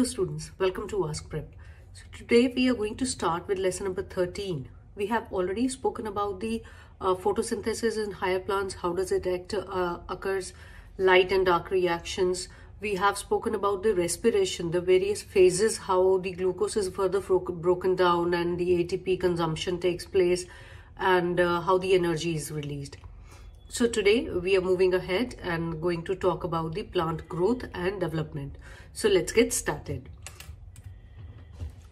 Hello students, welcome to Ask Prep. So today we are going to start with lesson number 13. We have already spoken about the photosynthesis in higher plants, how does it occurs, light and dark reactions. We have spoken about the respiration, the various phases, how the glucose is further broken down and the ATP consumption takes place, and how the energy is released. So today we are moving ahead and going to talk about the plant growth and development. So let's get started.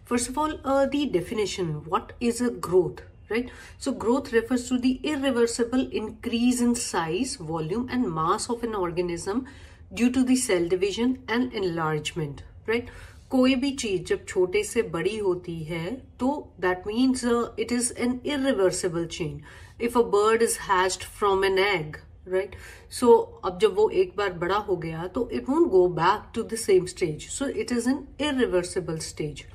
First of all, the definition, what is a growth, right? So growth refers to the irreversible increase in size, volume and mass of an organism due to the cell division and enlargement, right? कोई भी चीज जब छोटे से बड़ी होती है तो that means it is an irreversible change. If a bird is hatched from an egg, right? So अब जब वो एक बार बड़ा हो गया तो it won't go back to the same stage. So it is an irreversible stage,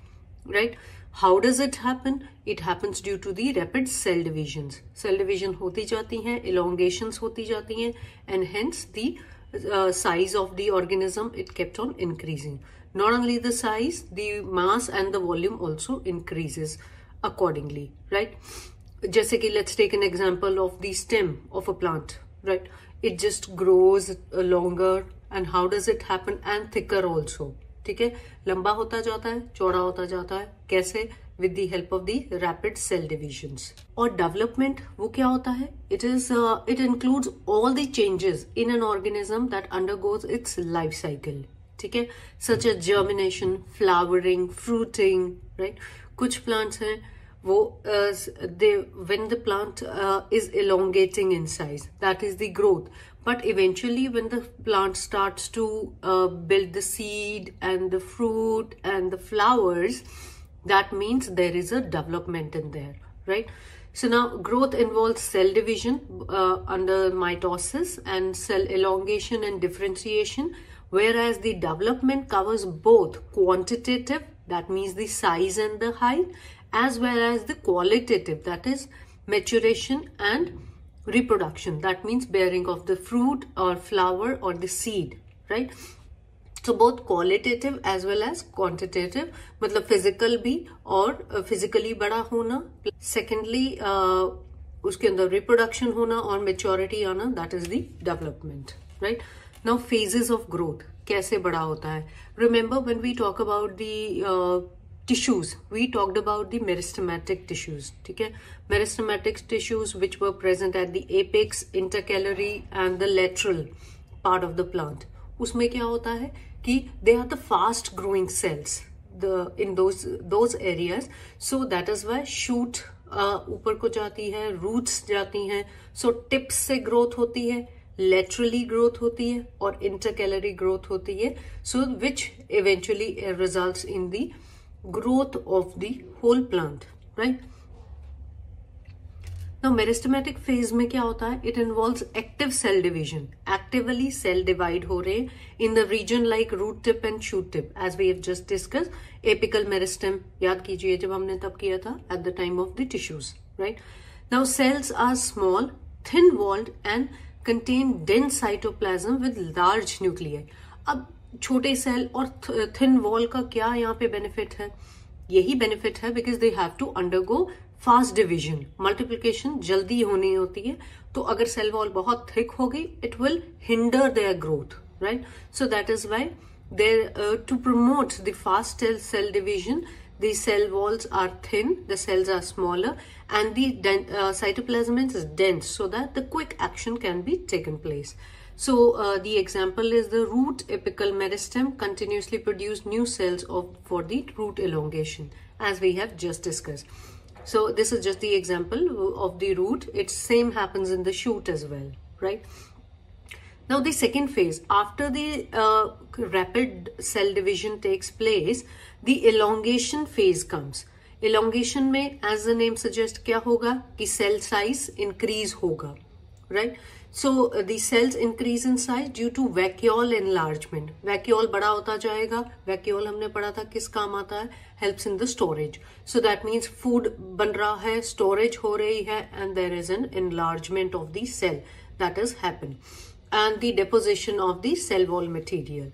right? How does it happen? It happens due to the rapid cell divisions. Cell division होती जाती हैं, elongations होती जाती हैं, and hence the size of the organism, it kept on increasing. Not only the size, the mass and the volume also increases accordingly, right? जैसे कि let's take an example of the stem of a plant, right? It just grows longer, and how does it happen? And thicker also. ठीक है, लंबा होता जाता है, चौड़ा होता जाता है, कैसे? With the help of the rapid cell divisions. और development वो क्या होता है? It includes all the changes in an organism that undergoes its life cycle. ठीक है, such as germination, flowering, fruiting, right? कुछ plants हैं वो when the plant is elongating in size, that is the growth. But eventually when the plant starts to build the seed and the fruit and the flowers, that means there is a development in there, right? So now growth involves cell division under mitosis and cell elongation and differentiation, whereas the development covers both quantitative, that means the size and the height, as well as the qualitative, that is maturation and reproduction, that means bearing of the fruit or flower or the seed, right? So both qualitative as well as quantitative, मतलब physical भी और physically बड़ा होना, secondly उसके अंदर reproduction होना और maturity आना, that is the development, right? Now phases of growth, कैसे बड़ा होता है? Remember when we talk about the tissues, we talked about the meristematic tissues, ठीक है? Meristematic tissues which were present at the apex, intercalary and the lateral part of the plant. उसमें क्या होता है कि they are the fast growing cells in those areas, so that is why shoot ऊपर को जाती है, roots जाती हैं, so tips से growth होती है, laterally growth होती है और intercalary growth होती है, so which eventually results in the growth of the whole plant, right? Now meristematic phase में क्या होता है? It involves active cell division. Actively cell divide हो रहे in the region like root tip and shoot tip, as we have just discussed. Apical meristem याद कीजिए जब हमने तब किया था at the time of the tissues, right? Now cells are small, thin-walled and contain dense cytoplasm with large nuclei. अब छोटे cell और thin wall का क्या यहाँ पे benefit है? यही benefit है because they have to undergo fast division, multiplication जल्दी होनी होती है, तो अगर सेल वॉल बहुत थिक होगी it will hinder their growth, right? So that is why there to promote the fast cell division the cell walls are thin, the cells are smaller and the cytoplasm is dense so that the quick action can be taken place. So the example is the root apical meristem continuously produce new cells for the root elongation, as we have just discussed. So this is just the example of the root. It same happens in the shoot as well, right? Now the second phase, after the rapid cell division takes place, the elongation phase comes. Elongation में, as the name suggests, क्या होगा कि cell size increase होगा, right? So the cells increase in size due to vacuole enlargement. Vacuole बड़ा होता जाएगा. Vacuole हमने पढ़ा था किस काम आता है? Helps in the storage. So that means food बन रहा है, storage हो रही है, and there is an enlargement of the cell that has happened, and the deposition of the cell wall material.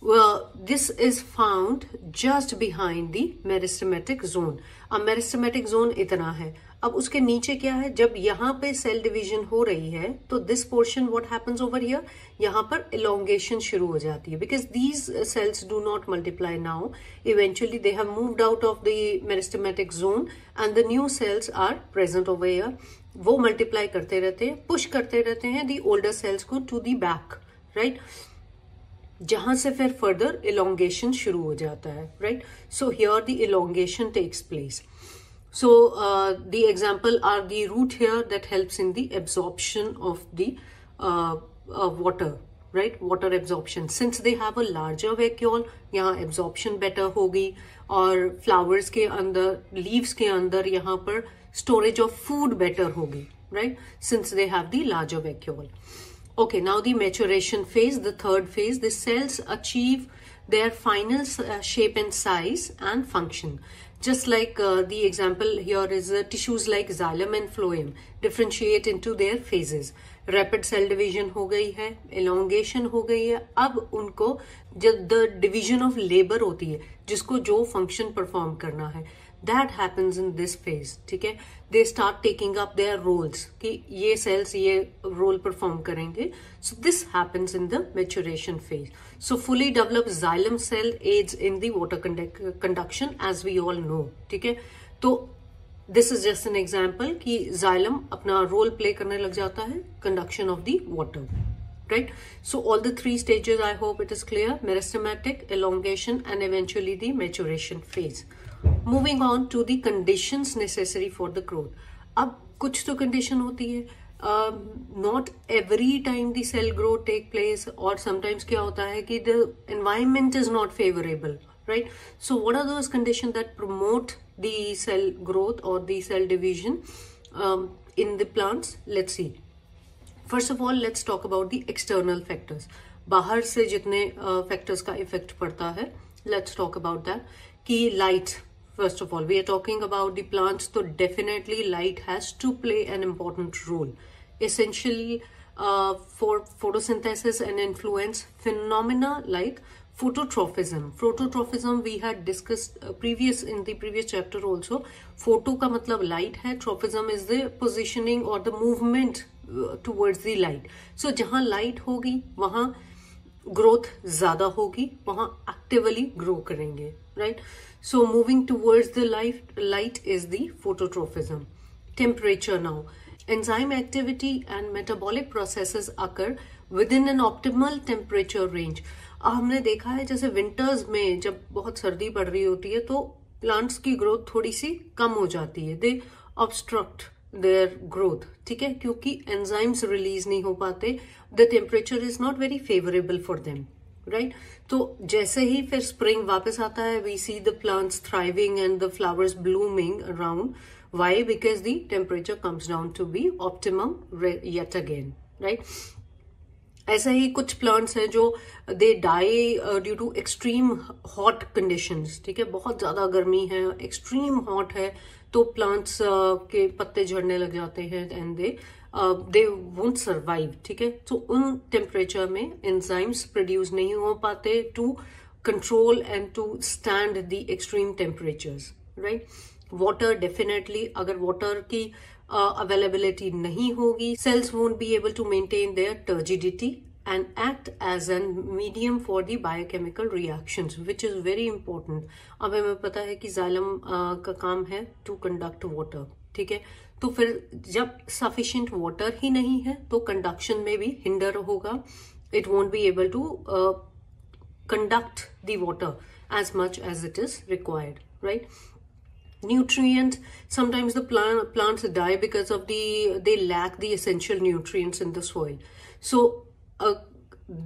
Well, this is found just behind the meristematic zone. अब meristematic zone इतना है. अब उसके नीचे क्या है? जब यहाँ पे सेल डिवीजन हो रही है तो this portion what happens over here, यहाँ पर elongation शुरू हो जाती है because these cells do not multiply now. Eventually they have moved out of the meristematic zone and the new cells are present over here. वो multiply करते रहते हैं, push करते रहते हैं the older cells को to the back, right? जहां से फिर फर्दर elongation शुरू हो जाता है, right? So here the elongation takes place. So the example are the root here that helps in the absorption of the water, right? Water absorption. Since they have a larger vacuole, यहाँ absorption better होगी और flowers के अंदर, leaves के अंदर यहाँ पर storage of food better होगी, right? Since they have the larger vacuole. Okay, now the maturation phase, the third phase, the cells achieve their final shape and size and function. Just like the example here is tissues like xylem and phloem differentiate into their phases. Rapid cell division हो गई है, elongation हो गई है. अब उनको जब the division of labor होती है, जिसको जो function perform करना है, that happens in this phase. ठीक है, they start taking up their roles कि ये cells ये role perform करेंगे. So this happens in the maturation phase. So fully developed xylem cell aids in the water conduction as we all know. ठीक है, तो this is just an example कि xylem अपना role play करने लग जाता है conduction of the water. Right? So all the three stages, I hope it is clear: meristematic, elongation, and eventually the maturation phase. Moving on to the conditions necessary for the growth. अब कुछ तो condition होती है. Not every time the cell growth take place, or sometimes क्या होता है कि the environment is not favorable, right? So what are those conditions that promote the cell growth or the cell division in the plants? Let's see. First of all, let's talk about the external factors. बाहर से जितने factors का effect पड़ता है, let's talk about that. कि light, first of all, we are talking about the plants, so definitely light has to play an important role. Essentially, for photosynthesis and influence phenomena like phototrophism. Phototrophism we had discussed in the previous chapter also. Photo का मतलब light है, trophism is the positioning or the movement towards the light. So जहाँ light होगी वहाँ growth ज़्यादा होगी, वहाँ actively grow करेंगे, right? So moving towards the light is the phototrophism. Temperature now. Enzyme activity and metabolic processes occur within an optimal temperature range. हमने देखा है जैसे विंटर्स में जब बहुत सर्दी पड़ रही होती है तो प्लांट्स की ग्रोथ थोड़ी सी कम हो जाती है. दे ऑब्स्ट्रक्ट देयर ग्रोथ, ठीक है, क्योंकि एंजाइम्स रिलीज नहीं हो पाते. The temperature is not very favourable for them, right? तो जैसे ही फिर स्प्रिंग वापस आता है, we see the plants thriving and the flowers blooming around. Why? Because the temperature comes down to be optimum yet again, right? ऐसा ही कुछ plants हैं जो they die due to extreme hot conditions, ठीक है, बहुत ज्यादा गर्मी है, एक्सट्रीम हॉट है, तो प्लांट्स के पत्ते झड़ने लग जाते हैं एंड दे वोंट सर्वाइव, ठीक है. तो उन टेम्परेचर में एंजाइम्स प्रोड्यूस नहीं हो पाते to control and to stand the extreme temperatures, right? Water definitely, अगर वाटर की अवेलेबिलिटी नहीं होगी, cells won't be able to maintain their turgidity and act as an medium for the biochemical reactions, which is very important. अब हमें पता है कि xylem का काम है टू कंडक्ट वाटर, ठीक है, तो फिर जब सफिशिएंट वाटर ही नहीं है तो कंडक्शन में भी हिंडर होगा. It won't be able to conduct the water as much as it is required, right? Nutrient, sometimes the plants die because of they lack the essential nutrients in the soil. So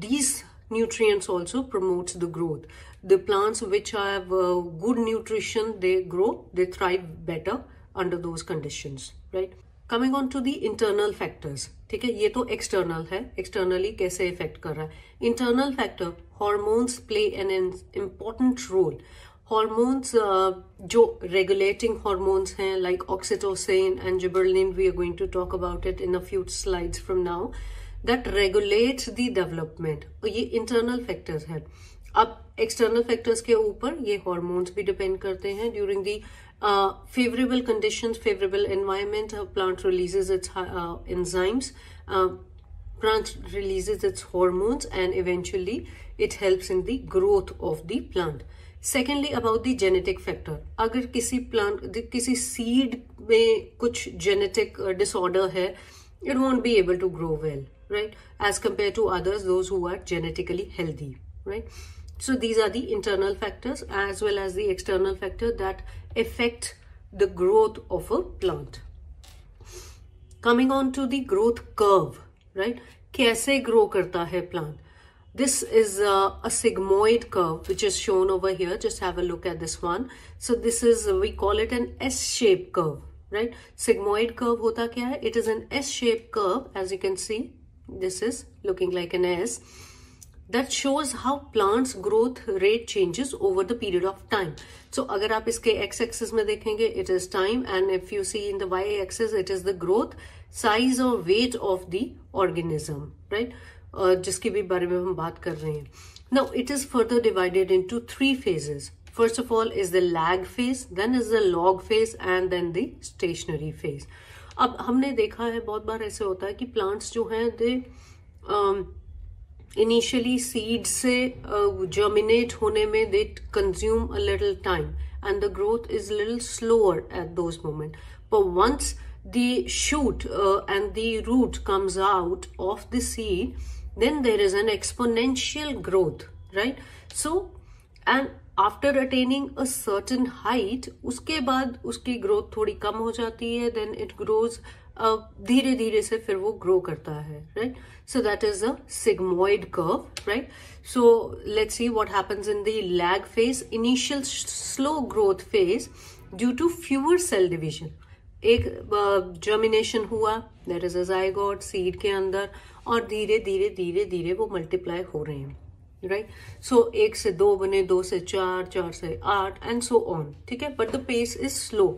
these nutrients also promotes the growth. The plants which have good nutrition, they grow, they thrive better under those conditions, right? Coming on to the internal factors, ठीक है, ये तो external है, externally कैसे affect कर रहा है. Internal factor, hormones play an important role. Hormones जो regulating hormones हैं like oxytocin and gibberellin, we are going to talk about it in a few slides from now, that regulates the development. ये internal factors हैं. अब external factors के ऊपर ये hormones भी depend करते हैं. During the favorable conditions, favorable environment, plant releases its enzymes, plant releases its hormones, and eventually it helps in the growth of the plant. Secondly, about the genetic factor. अगर किसी plant, किसी seed में कुछ genetic disorder है, it won't be able to grow well, right? As compared to others, those who are genetically healthy, right? So these are the internal factors as well as the external factor that affect the growth of a plant. Coming on to the growth curve, right? कैसे grow करता है plant? This is a sigmoid curve which is shown over here. Just have a look at this one. So this is, we call it an S-shaped curve, right? Sigmoid curve होता क्या है? It is an S-shaped curve, as you can see. This is looking like an S. That shows how plants growth rate changes over the period of time. So अगर आप इसके x-axis में देखेंगे, it is time, and if you see in the y-axis, it is the growth, size or weight of the organism, right? जिसके भी बारे में हम बात कर रहे हैं. Now it is further divided into 3 phases. First of all is the lag phase, then is the log phase, and then the stationary phase. अब हमने देखा है बहुत बार ऐसे होता है कि plants जो हैं they initially seeds से germinate होने में they consume a little time and the growth is a little slower at those moments. But once the shoot and the root comes out of the seed, then there is an exponential growth, right? So, and after attaining a certain height, उसके बाद उसकी growth थोड़ी कम हो जाती है, then it grows धीरे धीरे से फिर वो grow करता है, right? So that is a sigmoid curve, right? So let's see what happens in the lag phase, initial slow growth phase due to fewer cell division. एक germination हुआ, there is a zygote seed के अंदर, और धीरे धीरे धीरे धीरे वो multiply हो रहे हैं, right? So 1 से 2 बने, 2 से 4, 4 से 8 and so on, ठीक है? But the pace is slow.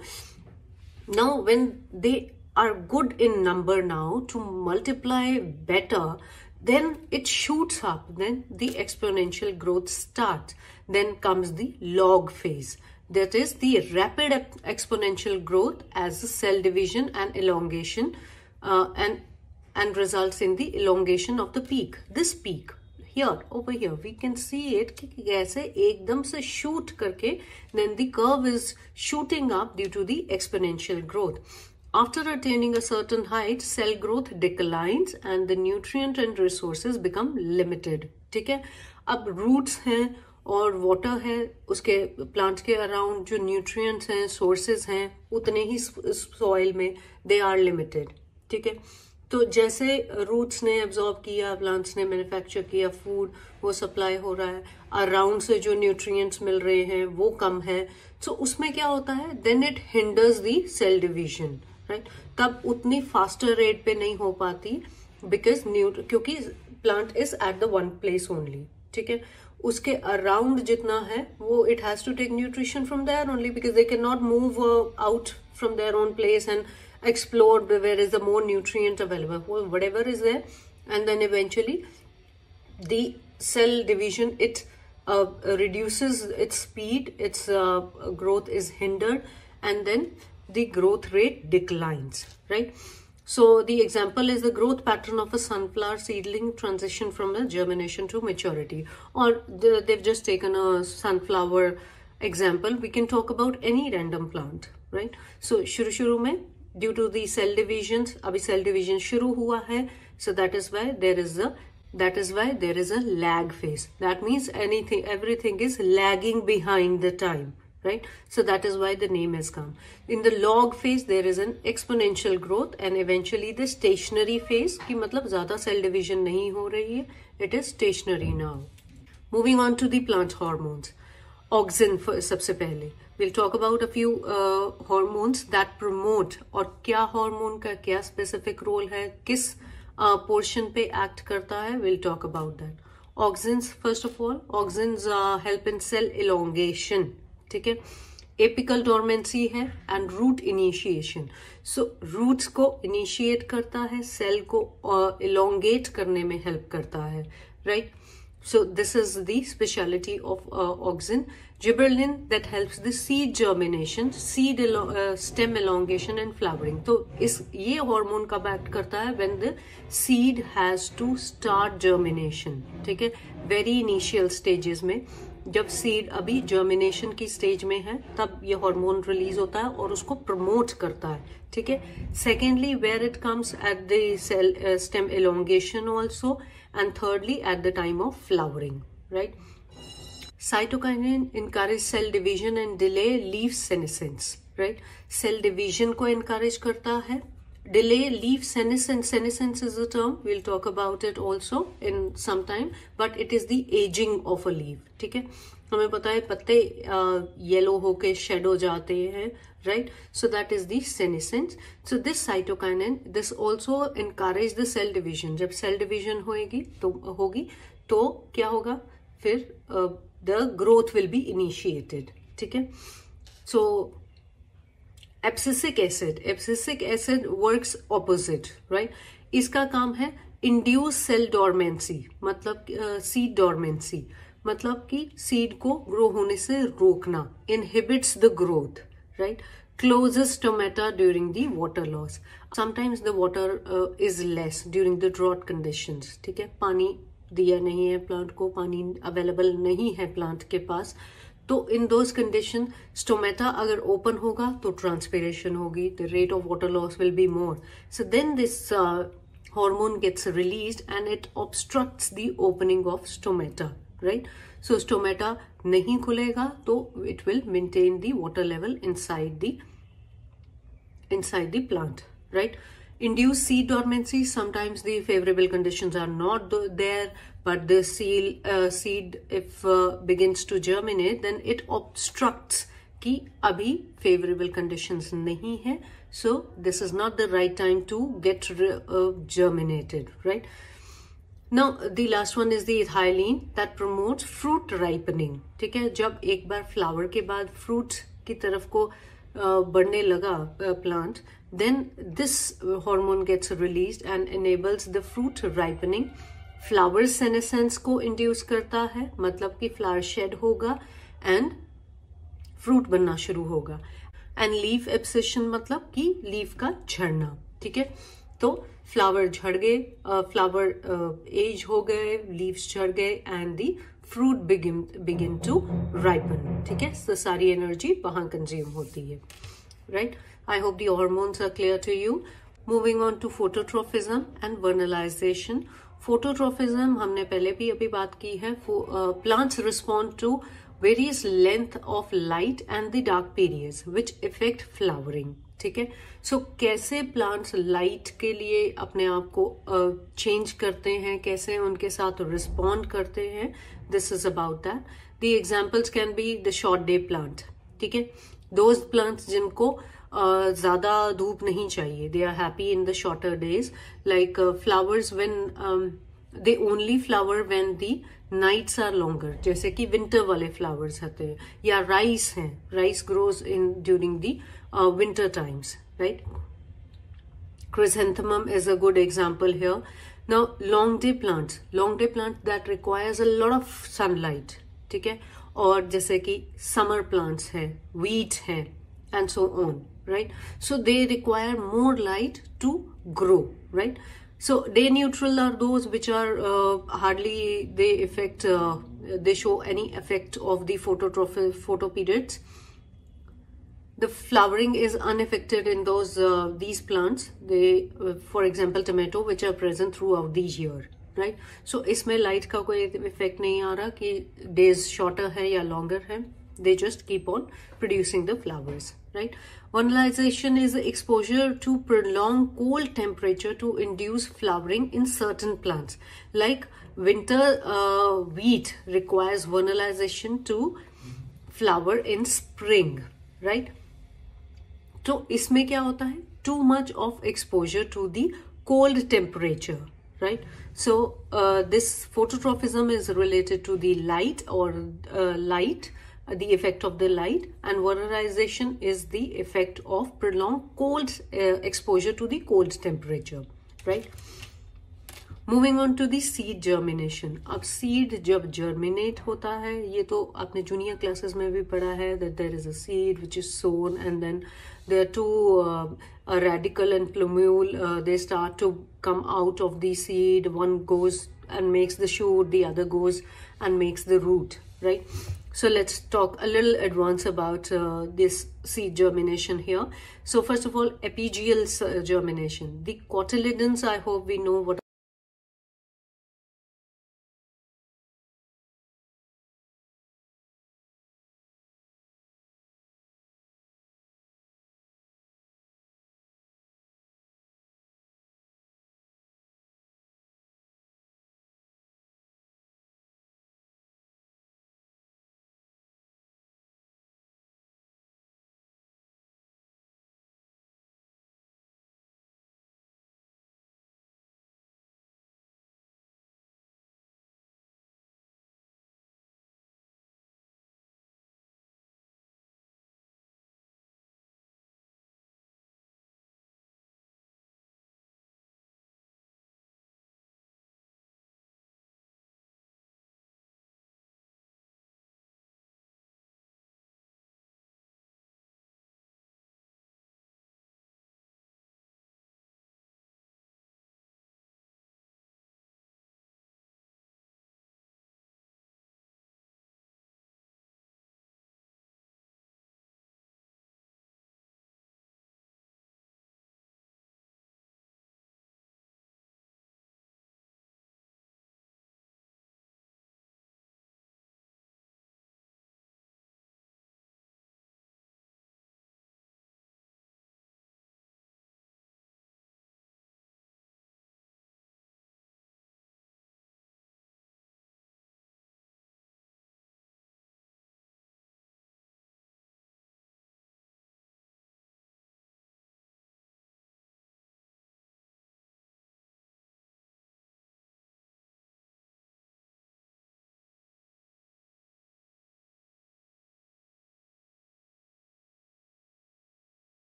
Now when they are good in number now to multiply better, then it shoots up, then the exponential growth starts. Then comes the log phase. That is the rapid exponential growth as the cell division and elongation and results in the elongation of the peak. This peak here, over here, we can see it कि कैसे एकदम से shoot करके, then the curve is shooting up due to the exponential growth. After attaining a certain height, cell growth declines and the nutrient and resources become limited. ठीक है? अब roots हैं और water है, उसके plants के around जो nutrients हैं, sources हैं, उतने ही soil में they are limited. ठीक है? तो जैसे रूट्स ने एब्जॉर्ब किया, प्लांट्स ने मैन्युफैक्चर किया फूड, वो सप्लाई हो रहा है, अराउंड से जो न्यूट्रिएंट्स मिल रहे हैं वो कम है, तो उसमें क्या होता है, then it hinders the cell division, right? तब उतनी फास्टर रेट पे नहीं हो पाती, बिकॉज क्योंकि plant is at the one place only, ठीक है? उसके अराउंड जितना है वो it has to take nutrition from there only, because they can not move out from their own place and explore where is the more nutrient available, whatever is there, and then eventually the cell division, it reduces its speed, its growth is hindered, and then the growth rate declines, right? So the example is the growth pattern of a sunflower seedling transition from a germination to maturity, or they've just taken a sunflower example. We can talk about any random plant, right? So शुरू में due to the cell divisions, अभी cell division शुरू हुआ है, so that is why there is a lag phase. That means everything is lagging behind the time, right? So that is why the name has come. In the log phase, there is an exponential growth, and eventually the stationary phase, कि मतलब ज़्यादा cell division नहीं हो रही है, it is stationary now. Moving on to the plant hormones. Auxin सबसे पहले. We'll talk about a few hormones that promote, और क्या hormone का क्या specific role है, किस portion पे act करता है, we'll talk about that. Auxins, first of all, auxins help in cell elongation, ठीक है? Apical dormancy है and root initiation. So roots को initiate करता है, cell को elongate करने में help करता है, right? So this is the speciality of auxin. Gibberellin that helps the seed germination, stem elongation and flowering. तो ये hormone कब act करता है? When the seed has to start germination. ठीक है, very initial stages में, जब सीड अभी जर्मिनेशन की स्टेज में है, तब ये हार्मोन रिलीज होता है और उसको प्रमोट करता है. ठीक है. Secondly, where it comes at the cell stem elongation also, and thirdly at the time of flowering, right? Cytokinin encourage cell division and delay leaf senescence, right? Cell division को encourage करता है. Delay leaf senescence. Senescence is a term, we'll talk about it also in some time, but it is the aging of a leaf. ठीक है, हमें पता है पत्ते yellow होके शेड हो जाते हैं, right? So that is the senescence. So this cytokinin, this also encourage the cell division. जब cell division होगी तो क्या होगा? फिर the growth will be initiated. ठीक है. So abscisic acid works opposite, right? इसका काम है इंड्यूस सेल डॉर्मेंसी, मतलब सीड डॉर्मेंसी, मतलब कि सीड को ग्रो होने से रोकना. Inhibits the growth, right? Closes stomata during the water loss. Sometimes the water is less during the drought conditions. ठीक है, पानी दिया नहीं है प्लांट को, पानी अवेलेबल नहीं है प्लांट के पास, तो इन दोज कंडीशन स्टोमेटा अगर ओपन होगा तो ट्रांसपिरेशन होगी, the rate of water loss will be more. So then this hormone gets released and it obstructs the opening of stomata, right? So stomata नहीं खुलेगा तो it will maintain the water level inside the plant, right? Induce seed dormancy. Sometimes the favorable conditions are not there, but the seed if begins to germinate, then it obstructs कि अभी favorable conditions नहीं है, so this is not the right time to get germinated, right? Now the last one is the ethylene that promotes fruit ripening. ठीक है, जब एक बार flower के बाद fruit की तरफ को बढ़ने लगा plant, then this hormone gets released and enables the fruit ripening. Flower senescence को induce करता है, मतलब कि flower shed होगा and fruit बनना शुरू होगा. And leaf abscission मतलब कि leaf का झड़ना. ठीक है, तो flower झड़ गए, flower age हो गए, leaves झड़ गए and the fruit begin to ripen. ठीक है, तो सारी energy वहाँ consume होती है, right? I hope the hormones are clear to you. Moving on to phototrophism and vernalization. Phototrophism हमने पहले भी अभी बात की है. Plants respond to various length of light and the dark periods which affect flowering. ठीक है, so कैसे plants light के लिए अपने आप को change करते हैं, कैसे उनके साथ respond करते हैं, this is about that. The examples can be the short day plant. ठीक है, those plants जिनको ज़्यादा धूप नहीं चाहिए, they are happy in the shorter days, like flowers when they only flower when the nights are longer, जैसे कि winter वाले flowers होते हैं, या rice हैं, rice grows in during the winter times, right? Chrysanthemum is a good example here. Now long day plants that requires a lot of sunlight. ठीक है, और जैसे कि summer plants हैं, wheat हैं, and so on, right? So they require more light to grow, right? So day neutral are those which are hardly they show any effect of the photoperiods. The flowering is unaffected in these plants. They, for example, tomato, which are present throughout the year, right? So इसमें light का कोई effect नहीं आ रहा कि days shorter है या longer है. They just keep on producing the flowers, right? Vernalization is exposure to prolonged cold temperature to induce flowering in certain plants. Like winter wheat requires vernalization to flower in spring, right? तो इसमें क्या होता है? Too much of exposure to the cold temperature, right? So this phototrophism is related to the light or the effect of the light, and vernalization is the effect of prolonged cold exposure to the cold temperature, right? Moving on to the seed germination. अब seed जब germinate होता है, ये तो आपने junior classes में भी पढ़ा है, that there is a seed which is sown and then there are two a radicle and plumule, they start to come out of the seed. One goes and makes the shoot, the other goes and makes the root, right? So let's talk a little advance about this seed germination here. So first of all, epigeal germination. The cotyledons, I hope we know what